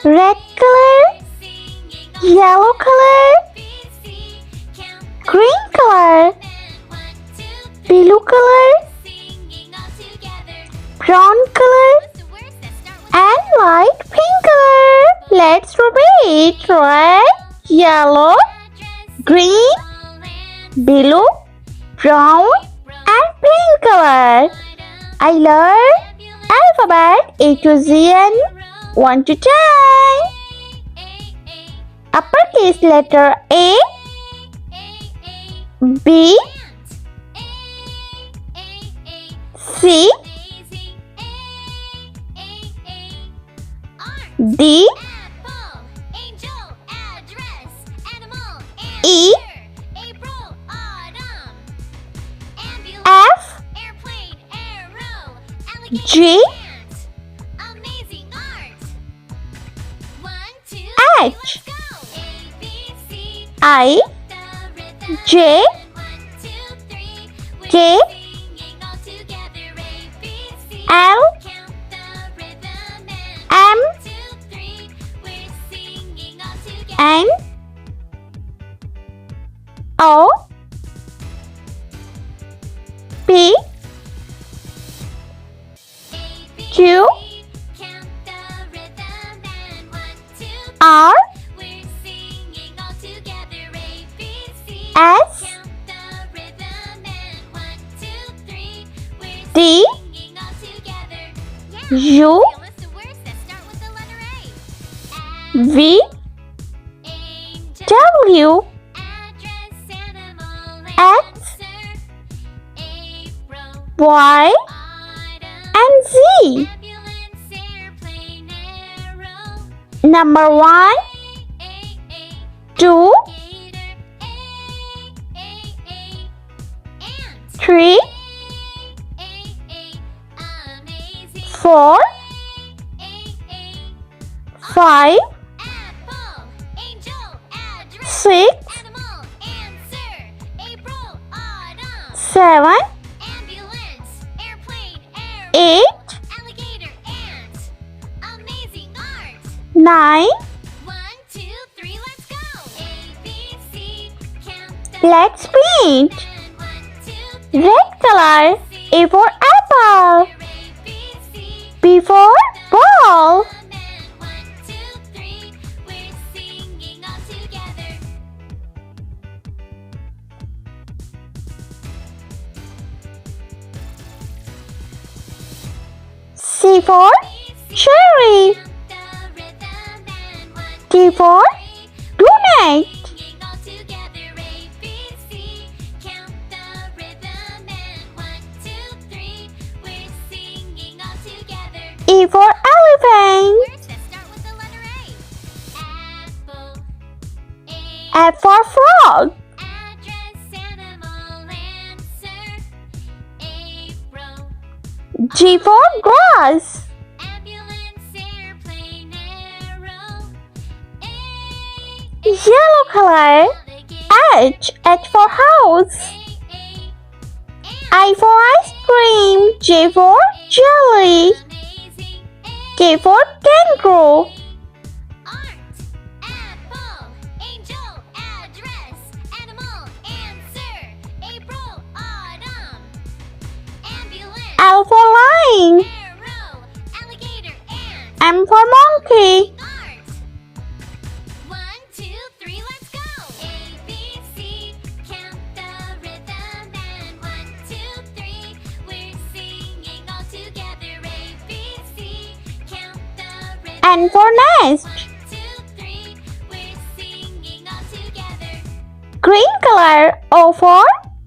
red color, yellow color, green color, blue color, brown color, and light pink color. Let's repeat. Red, yellow, green, blue, brown, and pink color. I learned alphabet A to Z and 1 to 10. Uppercase letter A, B, C, D, E, F, G, H, I, J, K, L, M, N, O, P, Q, R, S, D, U, V, W, X, Y, and Z. Number 1, 2, 3, 4, 5, 6, 7, 8, 9. Let's paint. Red color. A for apple. B for ball. C for cherry. D for donut. E for elephant. F for frog. G for grass. Yellow color. H for house. I for ice cream. J for jelly. K for kangaroo. L for lion. M for monkey. N for nest. Green color. O for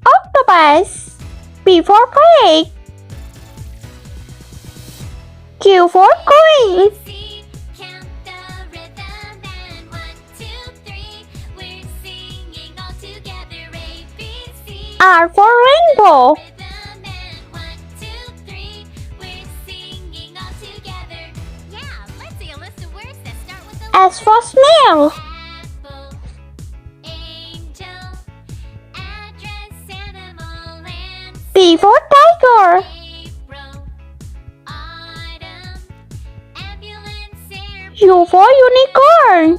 octopus. P for pig. Q for queen. R for rainbow. S for snail. T for tiger. U for unicorn.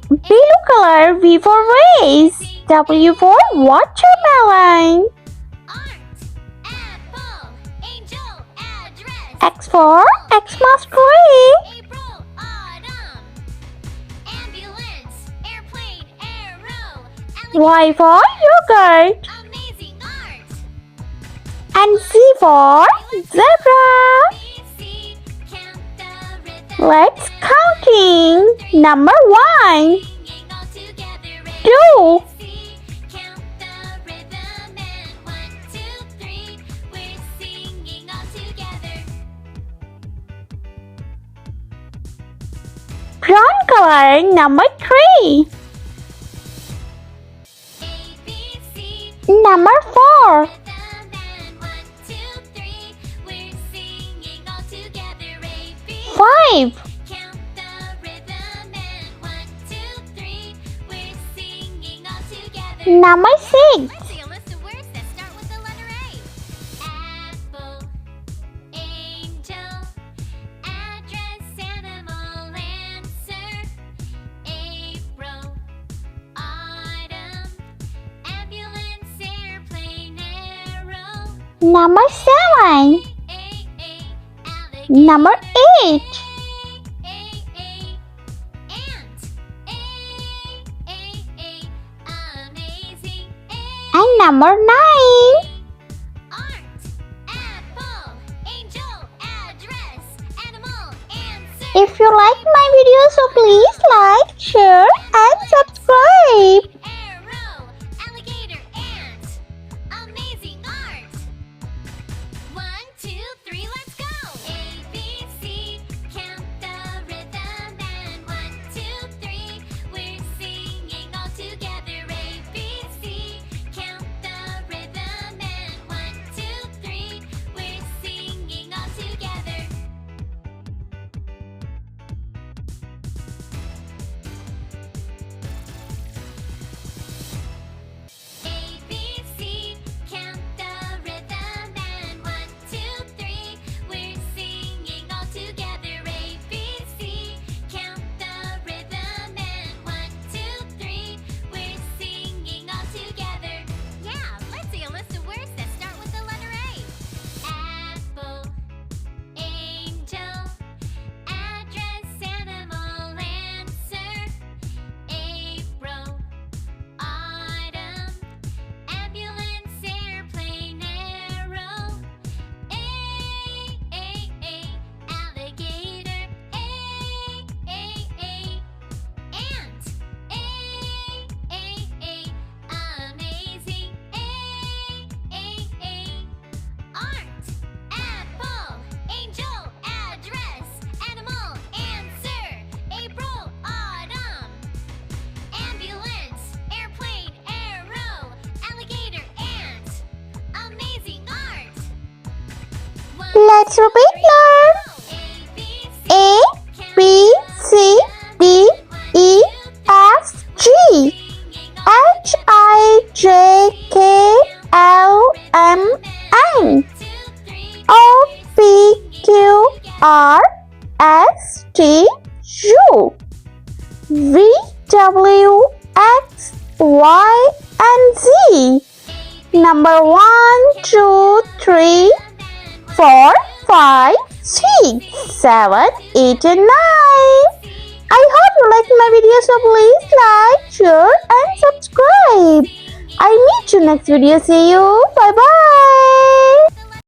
Blue color, V for vase. W for watermelon. X for Xmas tree. Y for yogurt. And Z for zebra. Let's counting. Number 1, 2, 'Brown color, number 3. Number 4. Five. Number 6. Number 7. Number 8. And number 9. If you like my video, so please like, share and subscribe. Let's repeat now. A, B, C, D, E, F, G, H, I, J, K, L, M, N, O, P, Q, R, S, T, U, V, W, X, Y, and Z. Number 1, 2, 3, 4, 5, 6, 7, 8 and 9. I hope you liked my video, so please like, share and subscribe. I'll meet you next video. See you. Bye bye.